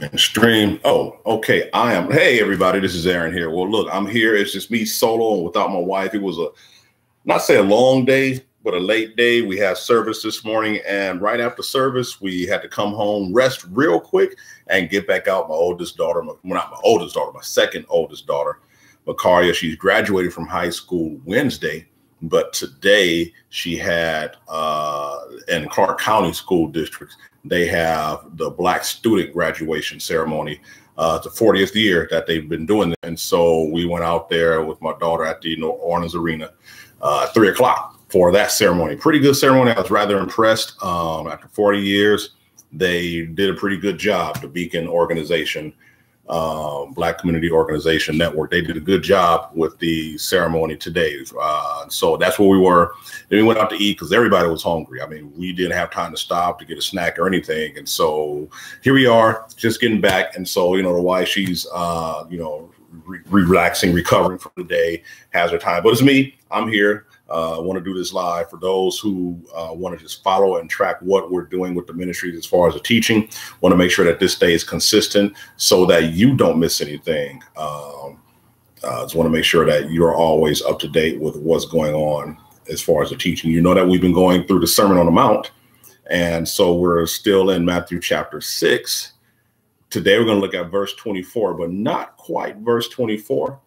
And stream. Oh, okay. I am. Hey, everybody. This is Aaron here. Well, look, I'm here. It's just me solo and without my wife. It was not say a long day, but a late day. We had service this morning, and right after service, we had to come home, rest real quick, and get back out. My oldest daughter, not my oldest daughter, my second oldest daughter, Makaria. She's graduated from high school Wednesday, but today she had in Clark County School District, they have the Black student graduation ceremony. It's the 40th year that they've been doing it. And so we went out there with my daughter at the New Orleans Arena at 3 o'clock for that ceremony. Pretty good ceremony. I was rather impressed. After 40 years, they did a pretty good job. The Beacon organization, Black Community Organization Network, they did a good job with the ceremony today. So that's where we were. Then we went out to eat because everybody was hungry. I mean, we didn't have time to stop to get a snack or anything. And so here we are, just getting back. And so, the wife, she's, relaxing, recovering from the day, has her time. But it's me. I'm here. I want to do this live for those who want to just follow and track what we're doing with the ministries as far as the teaching. Want to make sure that this stays consistent so that you don't miss anything. Just want to make sure that you're always up to date with what's going on as far as the teaching. You know that we've been going through the Sermon on the Mount, and so we're still in Matthew chapter 6. Today we're going to look at verse 24, but not quite verse 24.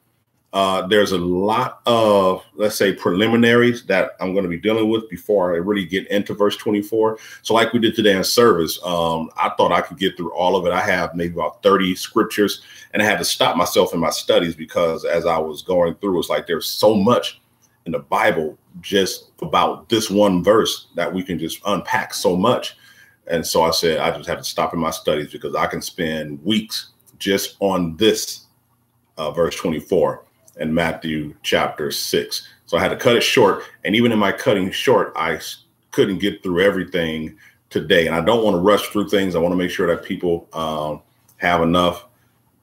There's a lot of, let's say, preliminaries that I'm going to be dealing with before I really get into verse 24. So like we did today in service, I thought I could get through all of it. I have maybe about 30 scriptures, and I had to stop myself in my studies because as I was going through, it's like there's so much in the Bible just about this one verse that we can just unpack so much. And so I said, I just have to stop in my studies because I can spend weeks just on this verse 24. In Matthew chapter 6. So I had to cut it short. And even in my cutting short, I couldn't get through everything today. And I don't want to rush through things. I want to make sure that people have enough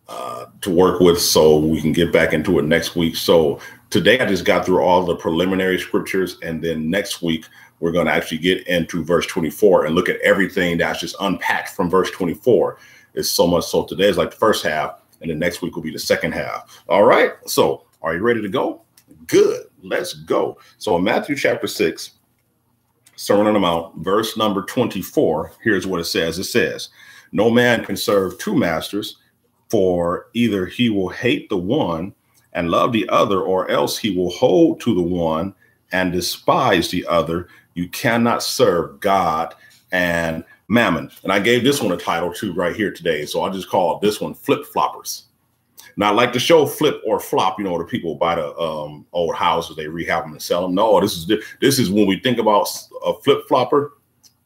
to work with so we can get back into it next week. So today I just got through all the preliminary scriptures. And then next week, we're going to actually get into verse 24 and look at everything that's just unpacked from verse 24. It's so much. So today is like the first half. And then next week will be the second half. All right. So are you ready to go? Good. Let's go. So in Matthew chapter 6, Sermon on the Mount, verse number 24, here's what it says. It says, no man can serve two masters, for either he will hate the one and love the other, or else he will hold to the one and despise the other. You cannot serve God and Mammon. And I gave this one a title too right here today. So I just called this one Flip Floppers. Not like the show Flip or Flop, the people buy the old houses, they rehab them and sell them. No, this is when we think about a flip flopper.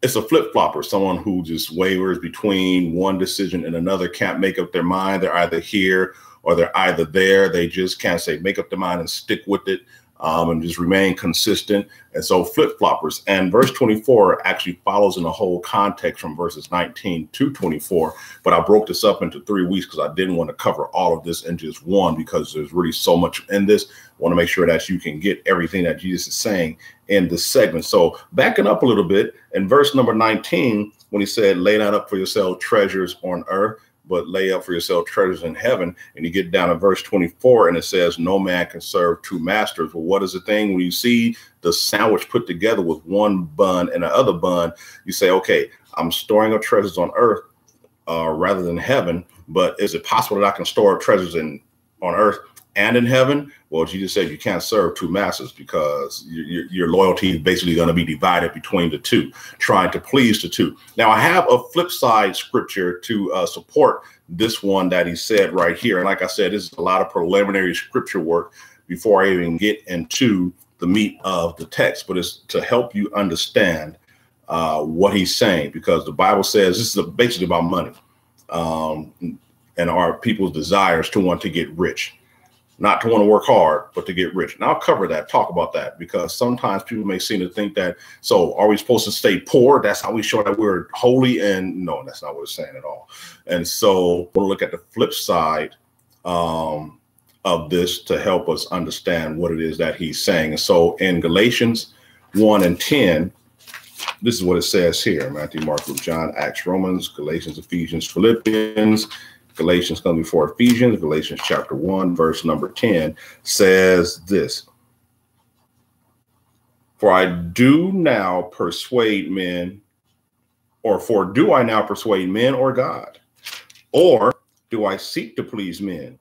It's a flip flopper, someone who just wavers between one decision and another, can't make up their mind. They're either here or they're either there. They just can't make up their mind and stick with it. And just remain consistent. And so flip floppers. And verse 24 actually follows in the whole context from verses 19 to 24. But I broke this up into 3 weeks because I didn't want to cover all of this in just one, because there's really so much in this. I want to make sure that you can get everything that Jesus is saying in this segment. So backing up a little bit, in verse number 19, when he said, lay not up for yourself treasures on earth, but lay up for yourself treasures in heaven. And you get down to verse 24 and it says, no man can serve two masters. Well, what is the thing? When you see the sandwich put together with one bun and the other bun, you say, okay, I'm storing up treasures on earth rather than heaven. But is it possible that I can store up treasures on earth and in heaven? Well, Jesus said you can't serve two masters because your loyalty is basically going to be divided between the two, trying to please the two. Now, I have a flip side scripture to support this one that he said right here. And like I said, this is a lot of preliminary scripture work before I even get into the meat of the text, but it's to help you understand what he's saying, because the Bible says this is basically about money and our people's desires to want to get rich. Not to want to work hard, but to get rich. And I'll cover that, talk about that, because sometimes people may seem to think that, so are we supposed to stay poor? That's how we show that we're holy. And no, that's not what it's saying at all. And so we'll look at the flip side of this to help us understand what it is that he's saying. And so in Galatians 1:10, This is what it says here: Matthew, Mark, Luke, John, Acts, Romans, Galatians, Ephesians, Philippians. Galatians comes before Ephesians. Galatians chapter 1, verse number 10 says this: For I do now persuade men, or do I now persuade men or God? Or do I seek to please men?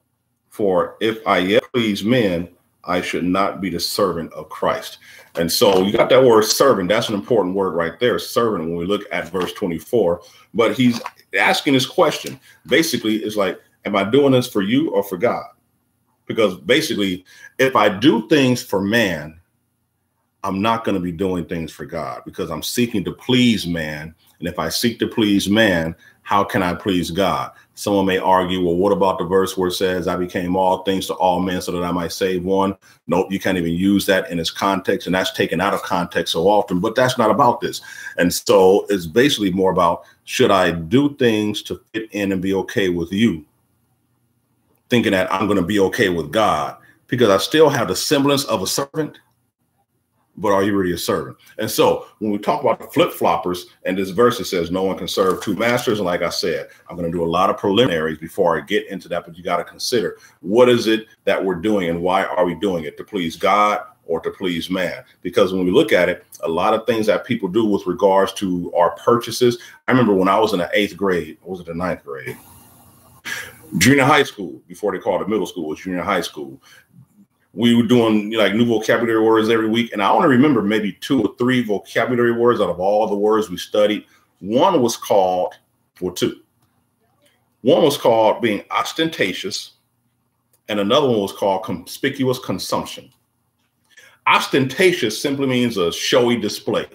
For if I yet please men, I should not be the servant of Christ. And so you got that word servant. That's an important word right there, servant, when we look at verse 24. But he's asking this question. Basically, it's like, am I doing this for you or for God? Because basically, if I do things for man, I'm not going to be doing things for God, because I'm seeking to please man. And if I seek to please man, how can I please God? Someone may argue, well, what about the verse where it says, I became all things to all men so that I might save one? Nope, you can't even use that in its context. And that's taken out of context so often, but that's not about this. And so it's basically more about, should I do things to fit in and be okay with you, thinking that I'm going to be okay with God, because I still have the semblance of a servant? But are you really a servant? And so when we talk about the flip-floppers, and this verse, it says no one can serve two masters. And like I said, I'm going to do a lot of preliminaries before I get into that. But you got to consider, what is it that we're doing and why are we doing it? To please God or to please man? Because when we look at it, a lot of things that people do with regards to our purchases. I remember when I was in the 8th grade, or was it the 9th grade? Junior high school, before they called it middle school, was junior high school. We were doing like new vocabulary words every week. And I only remember maybe 2 or 3 vocabulary words out of all the words we studied. One was called, well, 2. One was called being ostentatious, and another one was called conspicuous consumption. Ostentatious simply means a showy display,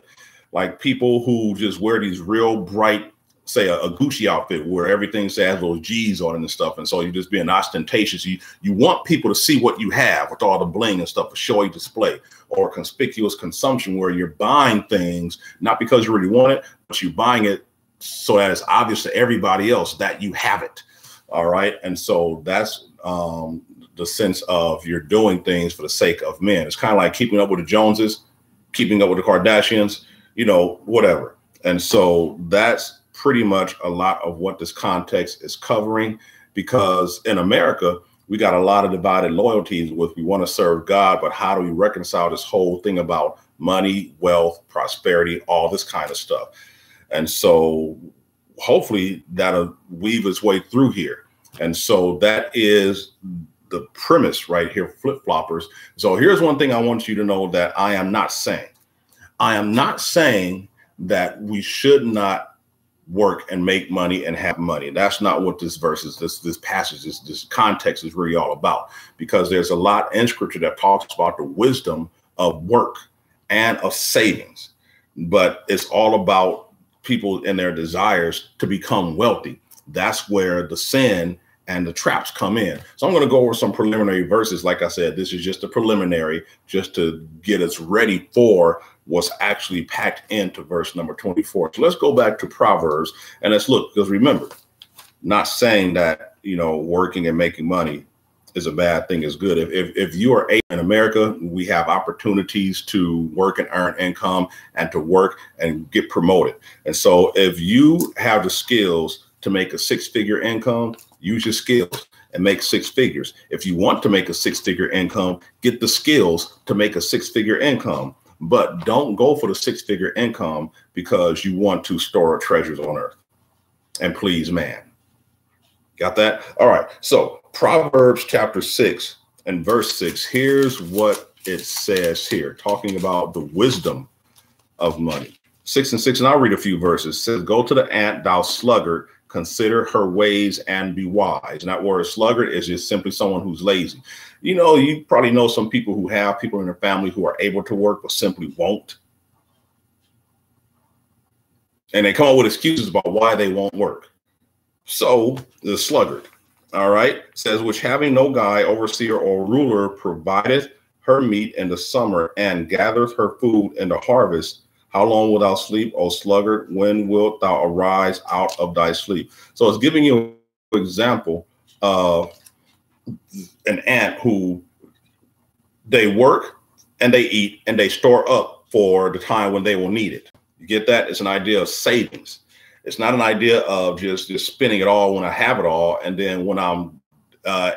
like people who just wear these real bright, say a Gucci outfit where everything says those G's on it and stuff. And so you're just being ostentatious. You want people to see what you have with all the bling and stuff, a showy display. Or conspicuous consumption, where you're buying things, not because you really want it, but you're buying it so that it's obvious to everybody else that you have it. All right. And so that's the sense of you're doing things for the sake of men. It's kind of like keeping up with the Joneses, keeping up with the Kardashians, you know, whatever. And so that's pretty much a lot of what this context is covering, because in America, we got a lot of divided loyalties with, we want to serve God, but how do we reconcile this whole thing about money, wealth, prosperity, all this kind of stuff? And so hopefully that'll weave its way through here. And so that is the premise right here, flip-floppers. So here's one thing I want you to know that I am not saying. I am not saying that we should not work and make money and have money. That's not what this verse is, this passage, this context is really all about, because there's a lot in scripture that talks about the wisdom of work and of savings, but it's all about people and their desires to become wealthy. That's where the sin and the traps come in. So I'm going to go over some preliminary verses. Like I said, this is just a preliminary, just to get us ready for what's actually packed into verse number 24. So let's go back to Proverbs and let's look, because remember, not saying that, you know, working and making money is a bad thing, is good. If you are in America, we have opportunities to work and earn income and to work and get promoted. And so if you have the skills to make a 6-figure income, use your skills and make 6 figures. If you want to make a 6-figure income, get the skills to make a 6-figure income. But don't go for the 6-figure income because you want to store treasures on earth and please man. Got that? All right. So Proverbs chapter 6 and verse 6, here's what it says here, talking about the wisdom of money. 6 and 6, and I'll read a few verses. It says, go to the ant, thou sluggard, consider her ways and be wise. And that word sluggard is just simply someone who's lazy. You know, you probably know some people who have people in their family who are able to work, but simply won't. And they come up with excuses about why they won't work. So the sluggard, all right, says, which having no guide, overseer, or ruler, provideth her meat in the summer and gathereth her food in the harvest. How long wilt thou sleep, O sluggard? When wilt thou arise out of thy sleep? So it's giving you an example of an ant who they work and they eat and they store up for the time when they will need it. You get that? It's an idea of savings. It's not an idea of just spending it all when I have it all. And then when I'm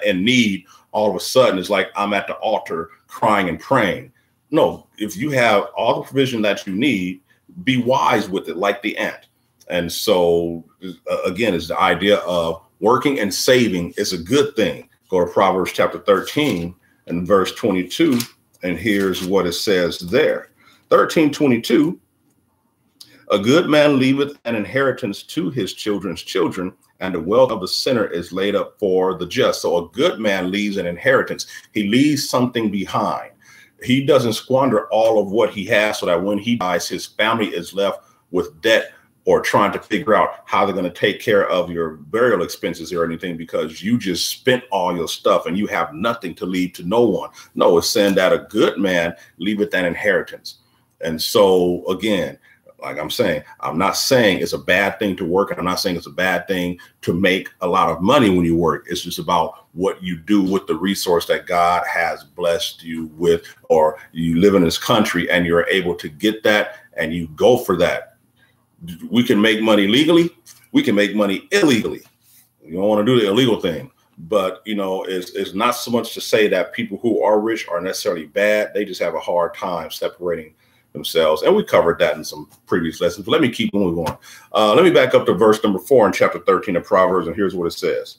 in need, all of a sudden, it's like I'm at the altar crying and praying. No, if you have all the provision that you need, be wise with it like the ant. And so, again, it's the idea of working and saving is a good thing. Go to Proverbs chapter 13 and verse 22. And here's what it says there. 13:22. A good man leaveth an inheritance to his children's children, and the wealth of the sinner is laid up for the just. So a good man leaves an inheritance. He leaves something behind. He doesn't squander all of what he has so that when he dies, his family is left with debt or trying to figure out how they're going to take care of your burial expenses or anything because you just spent all your stuff and you have nothing to leave to no one. No, it's saying that a good man leaveth an inheritance. And so, again, like I'm saying, I'm not saying it's a bad thing to work. And I'm not saying it's a bad thing to make a lot of money when you work. It's just about what you do with the resource that God has blessed you with, or you live in this country and you're able to get that and you go for that. We can make money legally. We can make money illegally. You don't want to do the illegal thing. But, you know, it's not so much to say that people who are rich are necessarily bad. They just have a hard time separating themselves. And we covered that in some previous lessons. But let me keep moving on. Let me back up to verse number 4 in chapter 13 of Proverbs. And here's what it says.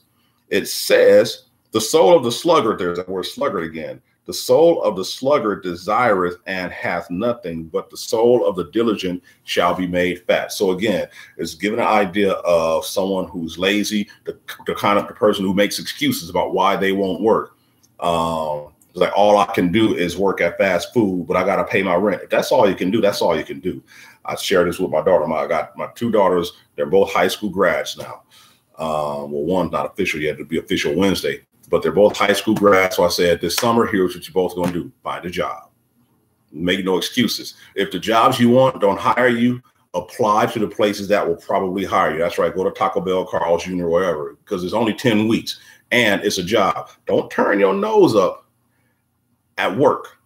It says, the soul of the sluggard, there's that word sluggard again. The soul of the sluggard desireth and hath nothing, but the soul of the diligent shall be made fat. So again, it's giving an idea of someone who's lazy, the kind of the person who makes excuses about why they won't work. It's like, all I can do is work at fast food, but I got to pay my rent. If that's all you can do, that's all you can do. I share this with my daughter. I got my two daughters. They're both high school grads now. Well, one's not official yet. It'll be official Wednesday, but they're both high school grads. So I said, this summer, here's what you're both going to do. Find a job. Make no excuses. If the jobs you want don't hire you, apply to the places that will probably hire you. That's right. Go to Taco Bell, Carl's Jr., wherever, because it's only 10 weeks and it's a job. Don't turn your nose up at work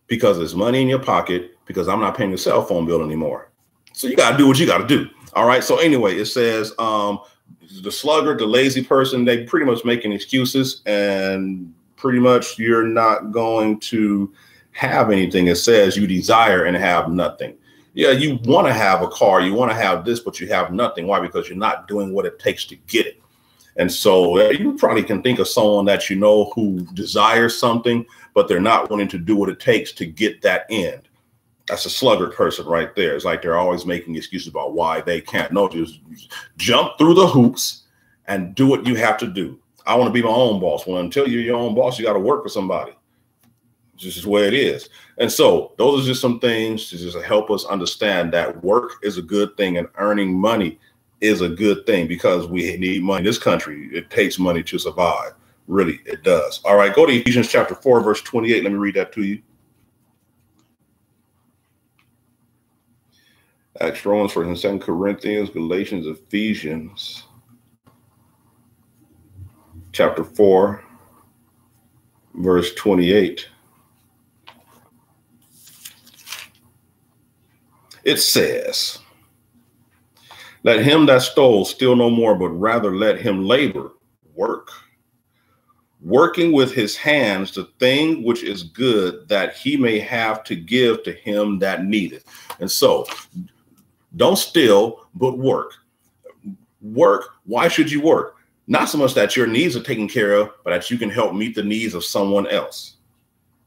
because there's money in your pocket, because I'm not paying the cell phone bill anymore. So you got to do what you got to do. All right. So anyway, it says the sluggard, the lazy person, they pretty much making excuses, and pretty much you're not going to have anything. It says you desire and have nothing. Yeah, you want to have a car, you want to have this, but you have nothing. Why? Because you're not doing what it takes to get it. And so you probably can think of someone that you know who desires something, but they're not wanting to do what it takes to get that end. That's a sluggard person right there. It's like they're always making excuses about why they can't. No, just jump through the hoops and do what you have to do. I want to be my own boss. Well, until you're your own boss, you got to work for somebody. It's just the way it is. And so those are just some things to just help us understand that work is a good thing and earning money is a good thing, because we need money in this country. It takes money to survive. Really, it does. All right, go to Ephesians chapter 4, verse 28. Let me read that to you. Acts, Romans, 1st and 2nd Corinthians, Galatians, Ephesians, chapter 4, verse 28. It says, let him that stole steal no more, but rather let him labor, work, working with his hands the thing which is good, that he may have to give to him that needeth. And so don't steal, but work. Work. Why should you work? Not so much that your needs are taken care of, but that you can help meet the needs of someone else.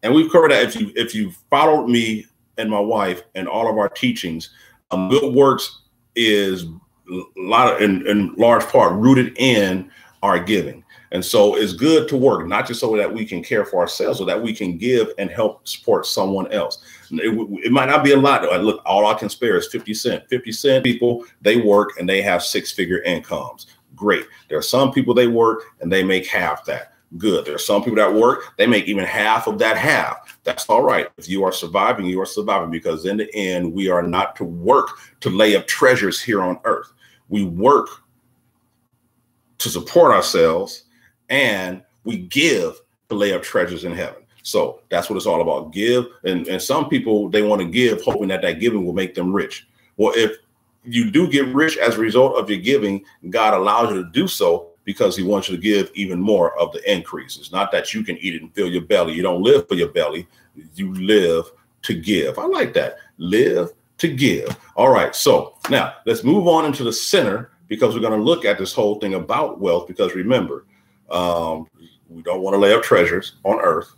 And we've covered that. If you followed me and my wife and all of our teachings, good works is in large part rooted in our giving. And so it's good to work, not just so that we can care for ourselves, so that we can give and help support someone else. It might not be a lot. Look, all I can spare is 50 cents. 50 cent people, they work and they have six-figure incomes. Great. There are some people, they work and they make half that. Good. There are some people that work, they make even half of that half. That's all right. If you are surviving, you are surviving, because in the end, we are not to work to lay up treasures here on earth. We work to support ourselves, and we give to lay up treasures in heaven. So that's what it's all about. Give. And some people, they want to give hoping that that giving will make them rich. Well, if you do get rich as a result of your giving, God allows you to do so because he wants you to give even more of the increase. It's not that you can eat it and fill your belly. You don't live for your belly. You live to give. I like that. Live to give. All right. So now let's move on into the center, because we're going to look at this whole thing about wealth. Because remember, we don't want to lay up treasures on earth.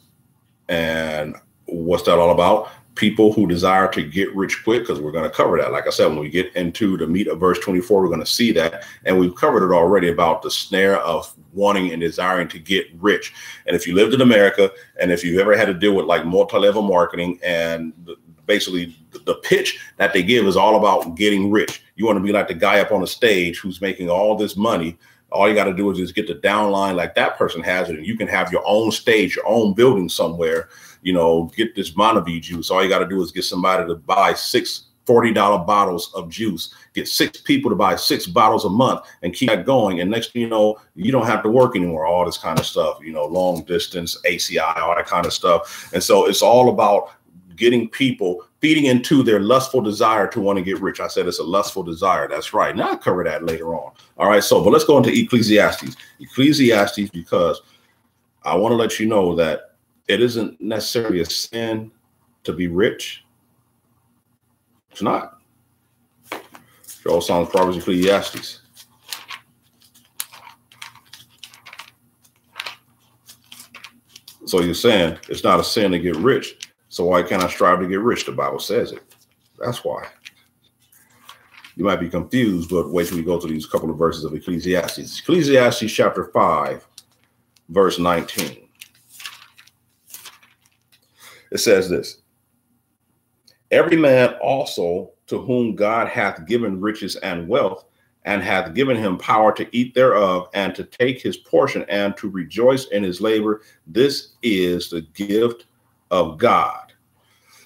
And what's that all about? People who desire to get rich quick, because we're going to cover that. Like I said, when we get into the meat of verse 24, we're going to see that. And we've covered it already about the snare of wanting and desiring to get rich. And if you lived in America, and if you've ever had to deal with like multi-level marketing, and basically the pitch that they give is all about getting rich. You want to be like the guy up on the stage who's making all this money. All you got to do is just get the downline like that person has it. And you can have your own stage, your own building somewhere, you know, get this Monavie juice. All you got to do is get somebody to buy $6 $40 bottles of juice, get 6 people to buy 6 bottles a month and keep that going. And next thing you know, you don't have to work anymore, all this kind of stuff, you know, long distance, ACI, all that kind of stuff. And so it's all about getting people, feeding into their lustful desire to want to get rich. I said it's a lustful desire. That's right. Now I'll cover that later on. All right. So, but let's go into Ecclesiastes. Ecclesiastes, because I want to let you know that it isn't necessarily a sin to be rich. It's not. Joel, Psalms, Proverbs, Ecclesiastes. So you're saying it's not a sin to get rich. So why can't I strive to get rich? The Bible says it. That's why. You might be confused, but wait till we go to these couple of verses of Ecclesiastes. Ecclesiastes chapter 5, verse 19. It says this: every man also to whom God hath given riches and wealth, and hath given him power to eat thereof, and to take his portion, and to rejoice in his labor, this is the gift of God.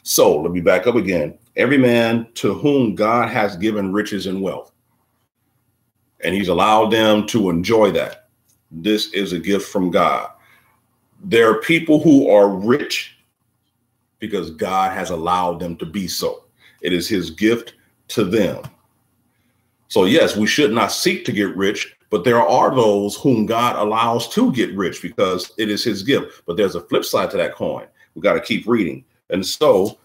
So let me back up again. Every man to whom God has given riches and wealth, and he's allowed them to enjoy that, this is a gift from God. There are people who are rich because God has allowed them to be so. It is his gift to them. So yes, we should not seek to get rich, but there are those whom God allows to get rich because it is his gift. But there's a flip side to that coin. We got to keep reading. And so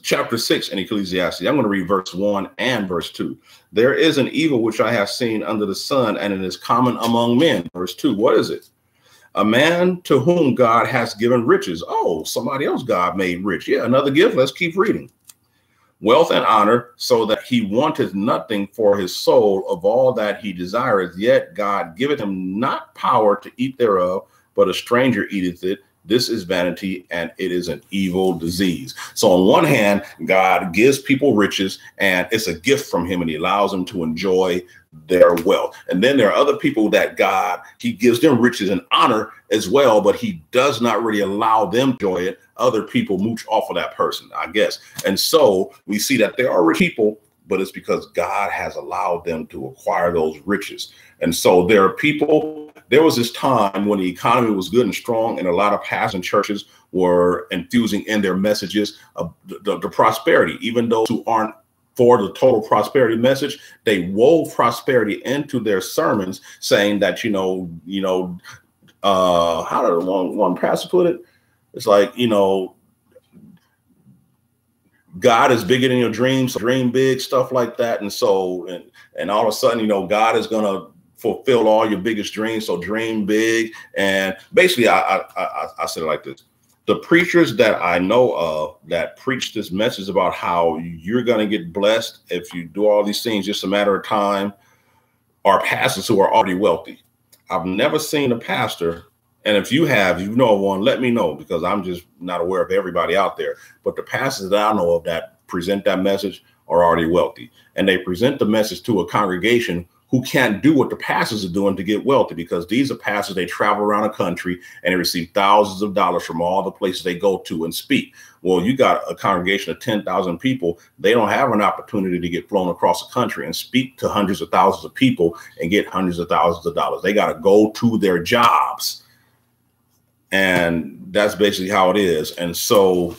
chapter 6 in Ecclesiastes, I'm going to read verse 1 and verse 2. There is an evil which I have seen under the sun, and it is common among men. Verse 2, what is it? A man to whom God has given riches. Oh, somebody else God made rich. Yeah, another gift. Let's keep reading. Wealth and honor, so that he wanteth nothing for his soul of all that he desireth. Yet God giveth him not power to eat thereof, but a stranger eateth it. This is vanity, and it is an evil disease. So on one hand, God gives people riches, and it's a gift from him, and he allows them to enjoy their wealth. And then there are other people that he gives them riches and honor as well, but he does not really allow them to enjoy it. Other people mooch off of that person, I guess. And so we see that there are rich people, but it's because God has allowed them to acquire those riches. And so there are people, there was this time when the economy was good and strong, and a lot of pastors and churches were infusing in their messages the prosperity. Even those who aren't for the total prosperity message, they wove prosperity into their sermons, saying that, how did one pastor put it? It's like, God is bigger than your dreams, so dream big, stuff like that. And so, and all of a sudden, God is going to fulfill all your biggest dreams. So dream big. And basically, I said it like this. The preachers that I know of that preach this message about how you're going to get blessed if you do all these things, just a matter of time, are pastors who are already wealthy. I've never seen a pastor, and if you know one, let me know, because I'm just not aware of everybody out there. But the pastors that I know of that present that message are already wealthy. And they present the message to a congregation who can't do what the pastors are doing to get wealthy, because these are pastors, they travel around the country and they receive thousands of dollars from all the places they go to and speak. Well, you got a congregation of 10,000 people. They don't have an opportunity to get flown across the country and speak to hundreds of thousands of people and get hundreds of thousands of dollars. They got to go to their jobs And that's basically how it is. And so,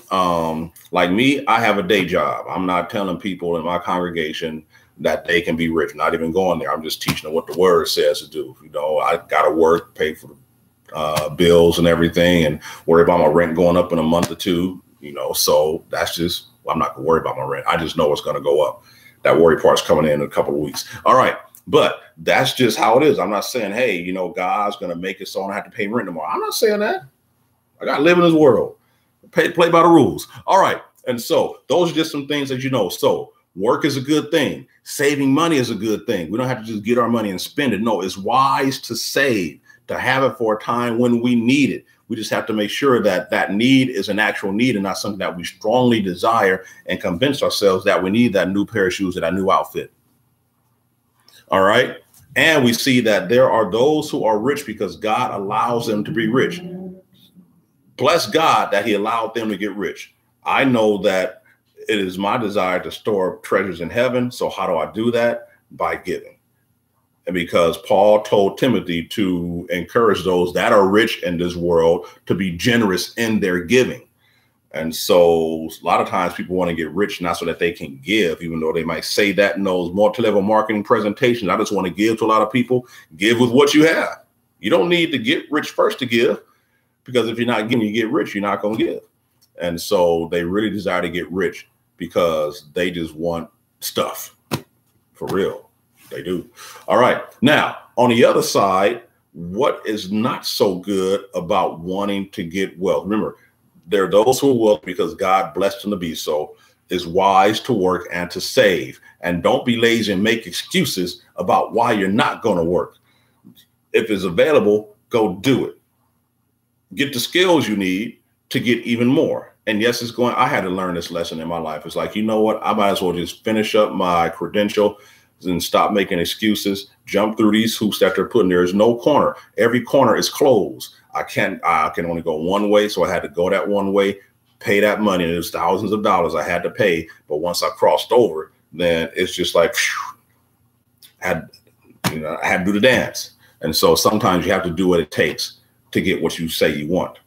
like me, I have a day job. I'm not telling people in my congregation that they can be rich, not even going there. I'm just teaching them what the word says to do. You know, I got to work, pay for bills and everything, and worry about my rent going up in a month or two, you know. So that's just, I'm not gonna worry about my rent. I just know it's going to go up. That worry part's coming in a couple of weeks. All right. But that's just how it is. I'm not saying, hey, you know, God's going to make it so I don't have to pay rent tomorrow. I'm not saying that. I got to live in this world, play by the rules. All right. And so those are just some things that, you know, so work is a good thing. Saving money is a good thing. We don't have to just get our money and spend it. No, it's wise to save, to have it for a time when we need it. We just have to make sure that that need is an actual need and not something that we strongly desire and convince ourselves that we need that new pair of shoes or that new outfit. All right. And we see that there are those who are rich because God allows them to be rich. Bless God that he allowed them to get rich. I know that it is my desire to store up treasures in heaven. So how do I do that? By giving. And because Paul told Timothy to encourage those that are rich in this world to be generous in their giving. And so a lot of times people want to get rich not so that they can give, even though they might say that in those multi-level marketing presentations. I just want to give to a lot of people. Give with what you have. You don't need to get rich first to give, because if you're not giving, you get rich, you're not going to give. And so they really desire to get rich because they just want stuff. For real. They do. All right. Now, on the other side, what is not so good about wanting to get wealth? Remember, there are those who are wealthy because God blessed them to be so. It's wise to work and to save. And don't be lazy and make excuses about why you're not going to work. If it's available, go do it. Get the skills you need to get even more. And yes, it's going, I had to learn this lesson in my life. It's like, you know what? I might as well just finish up my credential and stop making excuses, jump through these hoops that they're putting. There is no corner. Every corner is closed. I can only go one way. So I had to go that one way, pay that money. And it was thousands of dollars I had to pay. But once I crossed over, then it's just like, phew, I had to do the dance. And so sometimes you have to do what it takes to get what you say you want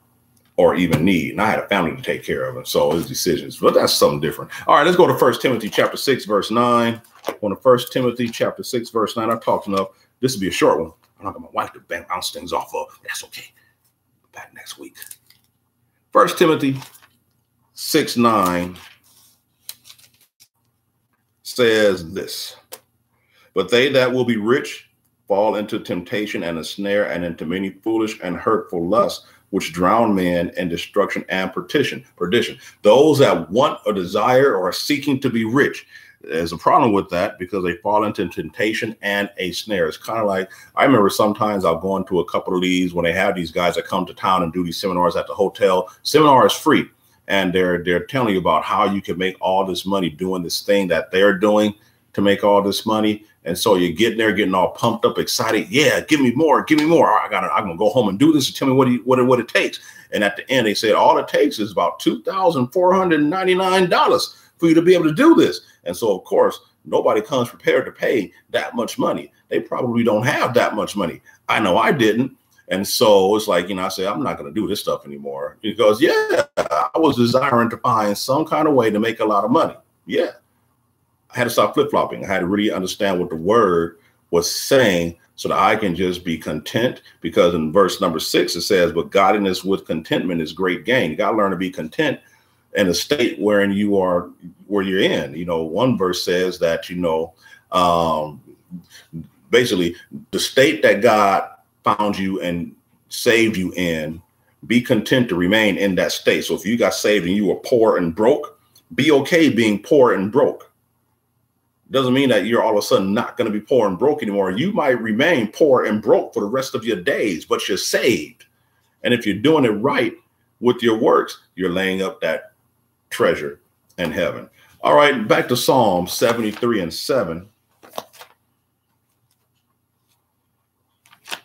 or even need. And I had a family to take care of. And so it's decisions, but that's something different. All right, let's go to 1 Timothy chapter 6, verse 9. On to 1 Timothy chapter 6, verse 9. I've talked enough. This will be a short one. I'm not going to my wife to bounce things off of. That's okay. Back next week. 1 Timothy 6:9 says this: but they that will be rich fall into temptation and a snare, and into many foolish and hurtful lusts, which drown men in destruction and perdition. Those that want or desire or are seeking to be rich. There's a problem with that because they fall into temptation and a snare. It's kind of like, I remember sometimes I'll go into a couple of these when they have these guys that come to town and do these seminars at the hotel. Seminar is free. And they're telling you about how you can make all this money doing this thing that they're doing to make all this money. And so you're getting there, getting all pumped up, excited. Yeah, give me more, give me more. I'm going to go home and do this and tell me what it takes. And at the end, they said, all it takes is about $2,499 for you to be able to do this. And so, of course, nobody comes prepared to pay that much money. They probably don't have that much money. I know I didn't. And so it's like, I say, I'm not going to do this stuff anymore because, yeah, I was desiring to find some kind of way to make a lot of money. Yeah. I had to stop flip-flopping. I had to really understand what the word was saying so that I can just be content, because in verse number 6, it says, but godliness with contentment is great gain. You got to learn to be content in a state wherein you are, where you're in. One verse says that, basically the state that God found you and saved you in, be content to remain in that state. So if you got saved and you were poor and broke, be okay being poor and broke. Doesn't mean that you're all of a sudden not going to be poor and broke anymore. You might remain poor and broke for the rest of your days, but you're saved. And if you're doing it right with your works, you're laying up that treasure in heaven. All right, back to Psalm 73:7.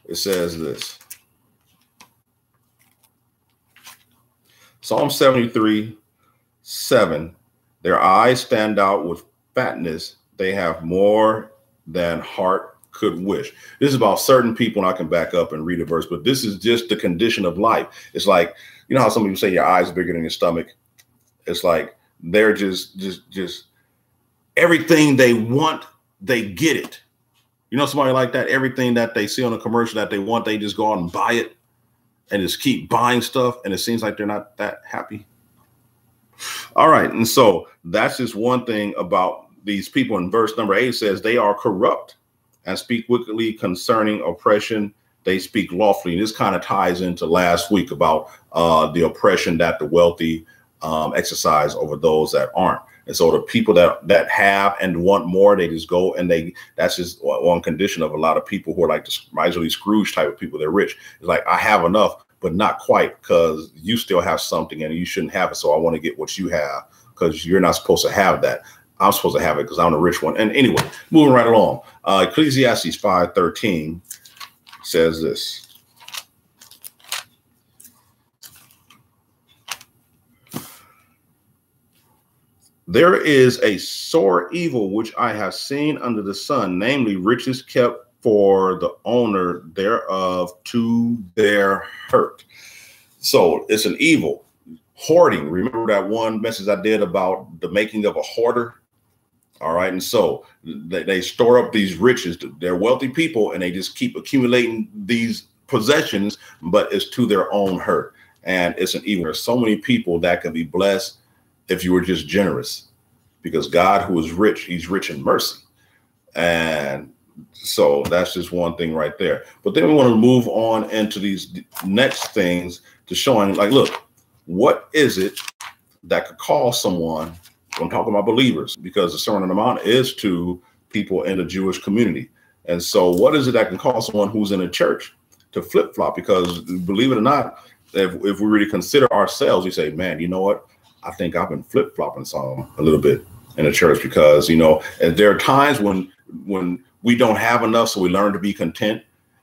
It says this. Psalm 73:7. Their eyes stand out with fatness. They have more than heart could wish. This is about certain people, and I can back up and read a verse, but this is just the condition of life. It's like, you know how some people say your eyes are bigger than your stomach? It's like they're just everything they want, they get it. You know, somebody like that, everything that they see on a commercial that they want, they just go out and buy it and just keep buying stuff. And it seems like they're not that happy. All right. And so that's just one thing about these people. In verse number 8 says they are corrupt and speak wickedly concerning oppression. They speak lawfully. And this kind of ties into last week about the oppression that the wealthy exercise over those that aren't. And so the people that have and want more, they just go and that's just one condition of a lot of people who are like the miserly Scrooge type of people. They're rich. It's like, I have enough, but not quite, because you still have something and you shouldn't have it. So I want to get what you have, because you're not supposed to have that. I'm supposed to have it because I'm the rich one. And anyway, moving right along. Ecclesiastes 5:13 says this. There is a sore evil which I have seen under the sun, namely riches kept for the owner thereof to their hurt. So it's an evil. Hoarding. Remember that one message I did about the making of a hoarder? All right. And so they store up these riches. They're wealthy people and they just keep accumulating these possessions, but it's to their own hurt. And it's an evil. There's so many people that can be blessed if you were just generous, because God, who is rich, he's rich in mercy. And so that's just one thing right there. But then we want to move on into these next things to showing, like, look, what is it that could cause someone, I'm talking about believers, because the Sermon on the Mount is to people in the Jewish community. And so what is it that can cause someone who's in a church to flip-flop? Because believe it or not, if we really consider ourselves, we say, man, you know what? I think I've been flip-flopping some a little bit in the church, because, you know, and there are times when we don't have enough, so we learn to be content.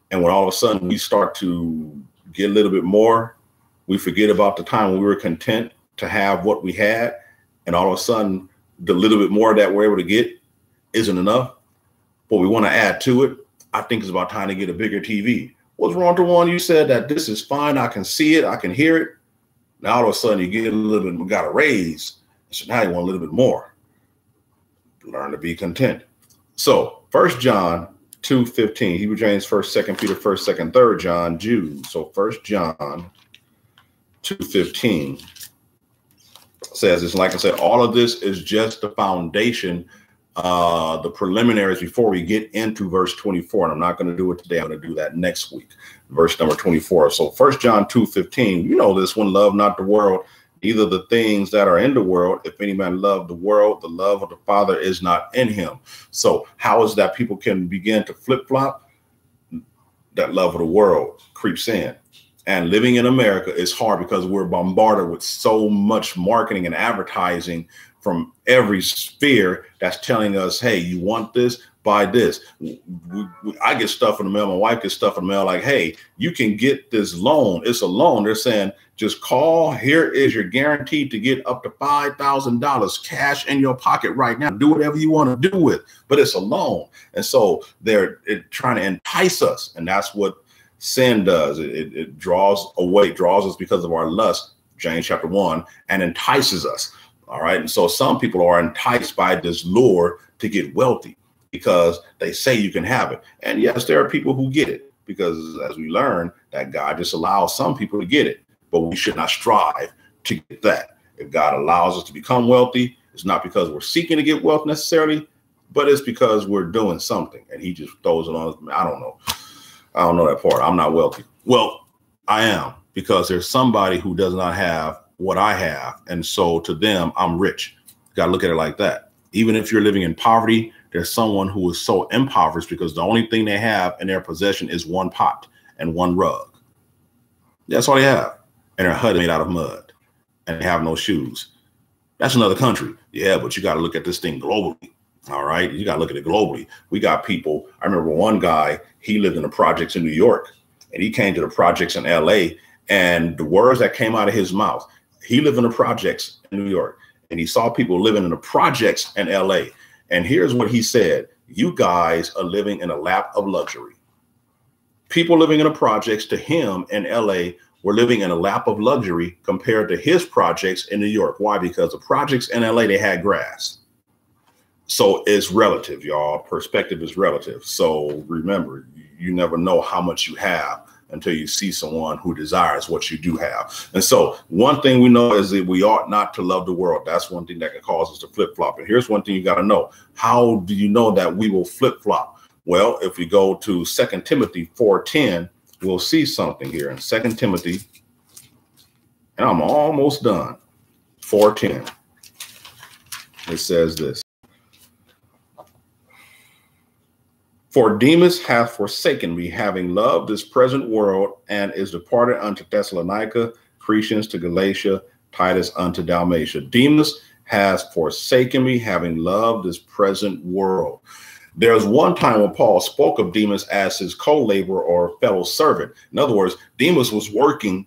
And when all of a sudden we start to get a little bit more, we forget about the time when we were content to have what we had. And all of a sudden, the little bit more that we're able to get isn't enough, but we want to add to it. I think it's about time to get a bigger TV. What's wrong with the one you said that this is fine? I can see it. I can hear it. Now all of a sudden you get a little bit, got a raise. So now you want a little bit more. Learn to be content. So 1 John 2:15, Hebrew James 1st, 2nd Peter 1st, 2nd, 3rd John, Jude. So 1 John 2:15 says this. Like I said, all of this is just the foundation, the preliminaries before we get into verse 24. And I'm not going to do it today. I'm going to do that next week. Verse number 24. So 1 John 2:15, you know this one, love not the world, neither the things that are in the world. If any man love the world, the love of the Father is not in him. So how is that people can begin to flip-flop? That love of the world creeps in. And living in America is hard because we're bombarded with so much marketing and advertising from every sphere that's telling us, hey, you want this? Buy this. I get stuff in the mail. My wife gets stuff in the mail like, hey, you can get this loan. It's a loan. They're saying, just call. Here is your guaranteed to get up to $5,000 cash in your pocket right now. Do whatever you want to do with, but it's a loan. And so they're trying to entice us. And that's what sin does. It draws us because of our lust, James chapter 1, and entices us. All right. And so some people are enticed by this lure to get wealthy because they say you can have it. And yes, there are people who get it, because as we learn that God just allows some people to get it, but we should not strive to get that. If God allows us to become wealthy, it's not because we're seeking to get wealth necessarily, but it's because we're doing something and he just throws it on us. I don't know that part. I'm not wealthy. Well, I am, because there's somebody who does not have what I have. And so to them, I'm rich. You got to look at it like that. Even if you're living in poverty, there's someone who is so impoverished because the only thing they have in their possession is one pot and one rug. That's all they have. And their hut is made out of mud and they have no shoes. That's another country. Yeah, but you got to look at this thing globally. All right. You got to look at it globally. We got people. I remember one guy, he lived in the projects in New York and he came to the projects in LA, and the words that came out of his mouth, he lived in the projects in New York and he saw people living in the projects in LA. And here's what he said. You guys are living in a lap of luxury. People living in the projects to him in LA were living in a lap of luxury compared to his projects in New York. Why? Because the projects in LA, they had grass. So it's relative, y'all. Perspective is relative. So remember, you never know how much you have until you see someone who desires what you do have. And so one thing we know is that we ought not to love the world. That's one thing that can cause us to flip-flop. And here's one thing you got to know. How do you know that we will flip-flop? Well, if we go to 2 Timothy 4:10, we'll see something here in 2 Timothy, and I'm almost done, 4:10. It says this. For Demas hath forsaken me, having loved this present world, and is departed unto Thessalonica, Crescens to Galatia, Titus unto Dalmatia. Demas has forsaken me, having loved this present world. There's one time when Paul spoke of Demas as his co-laborer or fellow servant. In other words, Demas was working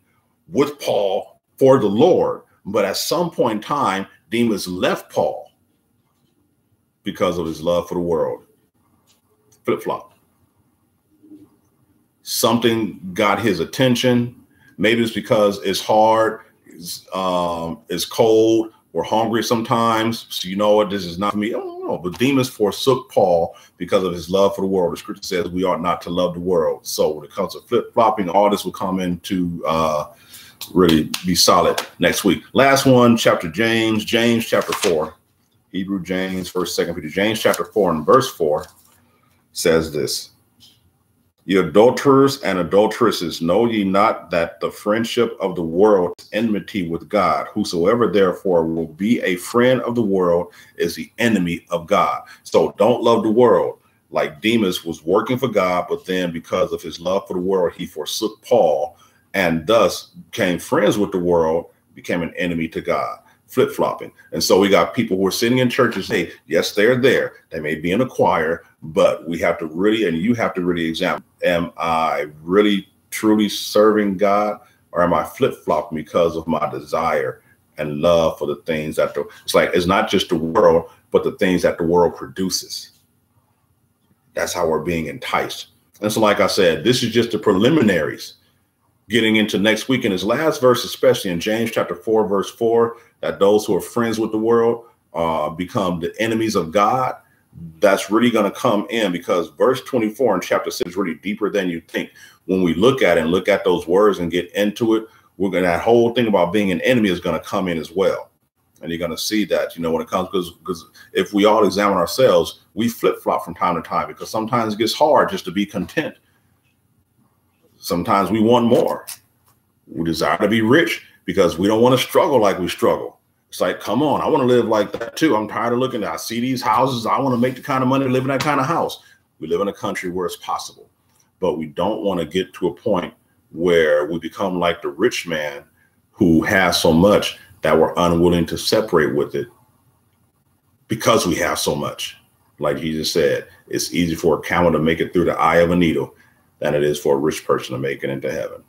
with Paul for the Lord, but at some point in time, Demas left Paul because of his love for the world. Flip-flop. Something got his attention. Maybe it's because it's hard, it's cold, we're hungry sometimes. So you know what, this is not for me. I don't know. But Demas forsook Paul because of his love for the world. The scripture says we ought not to love the world. So when it comes to flip-flopping, all this will come into really be solid next week. Last one, James chapter 4. Hebrew, James, 1st, 2nd Peter. James chapter 4 and verse 4. Says this, ye adulterers and adulteresses, know ye not that the friendship of the world is enmity with God? Whosoever therefore will be a friend of the world is the enemy of God. So don't love the world. Like Demas was working for God, but then because of his love for the world, he forsook Paul and thus became friends with the world, became an enemy to God. Flip-flopping. And so we got people who are sitting in churches. Hey, yes, they're there. They may be in a choir, but we have to really, and you have to really examine, am I really truly serving God, or am I flip-flopping because of my desire and love for the things that it's not just the world, but the things that the world produces. That's how we're being enticed. And so, like I said, this is just the preliminaries. Getting into next week in his last verse, especially in James chapter 4, verse 4, that those who are friends with the world become the enemies of God. That's really going to come in because verse 24 in chapter 6 is really deeper than you think. When we look at it and look at those words and get into it, that whole thing about being an enemy is going to come in as well. And you're going to see that, when it comes, because if we all examine ourselves, we flip-flop from time to time because sometimes it gets hard just to be content. Sometimes we want more. We desire to be rich because we don't want to struggle like we struggle. It's like, come on, I want to live like that too. I'm tired of looking at, I see these houses. I want to make the kind of money to live in that kind of house. We live in a country where it's possible, but we don't want to get to a point where we become like the rich man who has so much that we're unwilling to separate with it because we have so much. Like Jesus said, it's easy for a camel to make it through the eye of a needle than it is for a rich person to make it into heaven.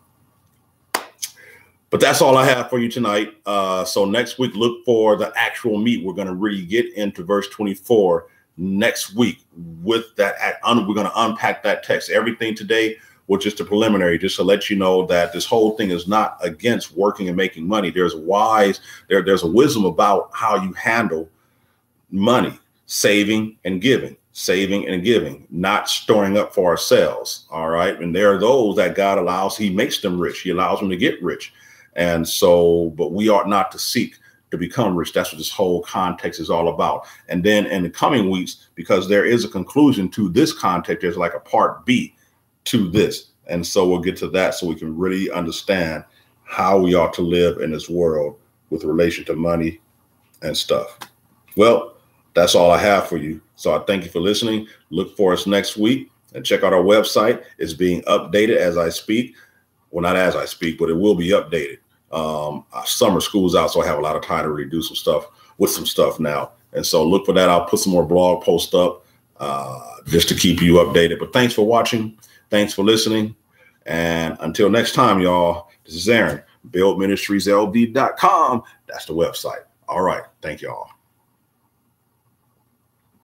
But that's all I have for you tonight. So next week, look for the actual meat. We're going to really get into verse 24 next week with that. We're going to unpack that text. Everything today was just a preliminary, just to let you know that this whole thing is not against working and making money. There's a wisdom about how you handle money, saving and giving. Saving and giving, not storing up for ourselves. All right. And there are those that God allows, he makes them rich. He allows them to get rich. And so, but we ought not to seek to become rich. That's what this whole context is all about. And then in the coming weeks, because there is a conclusion to this context, there's like a part B to this. And so we'll get to that so we can really understand how we ought to live in this world with relation to money and stuff. Well, that's all I have for you. So I thank you for listening. Look for us next week and check out our website. It's being updated as I speak. Well, not as I speak, but it will be updated. Summer school's out, so I have a lot of time to really do some stuff with some stuff now. And so look for that. I'll put some more blog posts up just to keep you updated. But thanks for watching. Thanks for listening. And until next time, y'all, this is Aaron, buildministrieslb.com. That's the website. All right. Thank y'all.